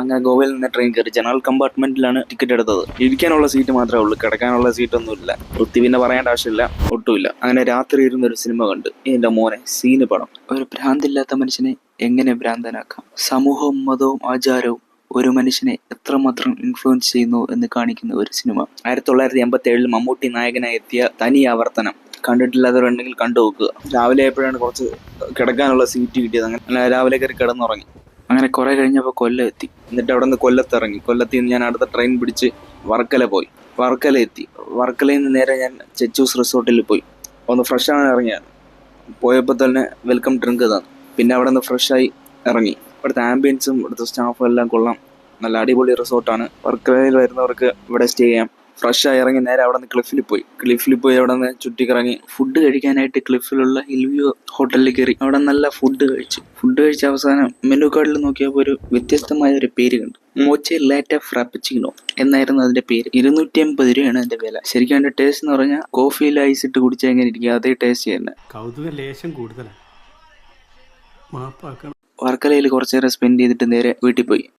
അങ്ങനെ ഗോവയിൽ നിന്ന് ട്രെയിൻ കയറി. ജനറൽ കമ്പാർട്ട്മെന്റിലാണ് ടിക്കറ്റ് എടുത്തത്. ഇരിക്കാനുള്ള സീറ്റ് മാത്രമേ ഉള്ളൂ, കിടക്കാനുള്ള സീറ്റൊന്നുമില്ല. വൃത്തി പിന്നെ പറയേണ്ട ആവശ്യമില്ല, ഒട്ടുമില്ല. അങ്ങനെ രാത്രി ഇരുന്ന് ഒരു സിനിമ കണ്ട്. എന്റെ മോനെ, സീന് പടം. ഒരു ഭ്രാന്തില്ലാത്ത മനുഷ്യനെ എങ്ങനെ ഭ്രാന്തനാക്കാം? സമൂഹവും മതവും ആചാരവും ഒരു മനുഷ്യനെ എത്രമാത്രം ഇൻഫ്ലുവൻസ് ചെയ്യുന്നു എന്ന് കാണിക്കുന്ന ഒരു സിനിമ. 1987 മമ്മൂട്ടി നായകനായി എത്തിയ തനി ആവർത്തനം. കണ്ടിട്ടില്ലാത്തവരുണ്ടെങ്കിൽ കണ്ടു നോക്കുക. രാവിലെ ആയപ്പോഴാണ് കുറച്ച് കിടക്കാനുള്ള സീറ്റ് കിട്ടിയത്. അങ്ങനെ രാവിലെ കയറി കിടന്നുറങ്ങി. അങ്ങനെ കുറെ കഴിഞ്ഞപ്പോൾ കൊല്ലം എത്തി. എന്നിട്ട് അവിടെ നിന്ന് കൊല്ലത്തിറങ്ങി. കൊല്ലത്തിൽ നിന്ന് ഞാൻ അടുത്ത ട്രെയിൻ പിടിച്ച് വർക്കല പോയി. വർക്കല എത്തി. വർക്കലയിൽ നിന്ന് നേരെ ഞാൻ ചെച്ചൂസ് റിസോർട്ടിൽ പോയി. ഒന്ന് ഫ്രഷ് ആവാൻ ഇറങ്ങിയാണ്. പോയപ്പോൾ തന്നെ വെൽക്കം ഡ്രിങ്ക് തന്നു. പിന്നെ അവിടെ നിന്ന് ഫ്രഷായി ഇറങ്ങി. ഇവിടുത്തെ ആംബിയൻസും ഇവിടുത്തെ സ്റ്റാഫും എല്ലാം കൊള്ളാം. നല്ല അടിപൊളി റിസോർട്ടാണ്. വർക്കലയിൽ വരുന്നവർക്ക് ഇവിടെ സ്റ്റേ ചെയ്യാം. ഫ്രഷായി ഇറങ്ങി നേരെ അവിടെ നിന്ന് ക്ലിഫിൽ പോയി അവിടെ നിന്ന് ചുറ്റിക്കിറങ്ങി ഫുഡ് കഴിക്കാനായിട്ട് ക്ലിഫിലുള്ള ഹിൽവ്യൂ ഹോട്ടലിൽ കയറി. അവിടെ നല്ല ഫുഡ് കഴിച്ച അവസാനം മെനു കാർഡിൽ നോക്കിയപ്പോൾ ഒരു വ്യത്യസ്തമായ ഒരു പേര് കണ്ടു. മോച്ച ലാറ്റ ഫ്രാപ്പച്ചിനോ എന്നായിരുന്നു അതിന്റെ പേര്. 250 രൂപയാണ് അതിന്റെ വില. ശരിക്കും അതിന്റെ ടേസ്റ്റ് എന്ന് പറഞ്ഞാൽ കോഫിയിൽ ഐസ് ഇട്ട് കുടിച്ചാൽ എങ്ങനെ ഇരിക്കും, അതേ ടേസ്റ്റ് തന്നെ. വർക്കലയിൽ കുറച്ചു നേരം സ്പെൻഡ് ചെയ്തിട്ട് നേരെ വീട്ടിൽ പോയി.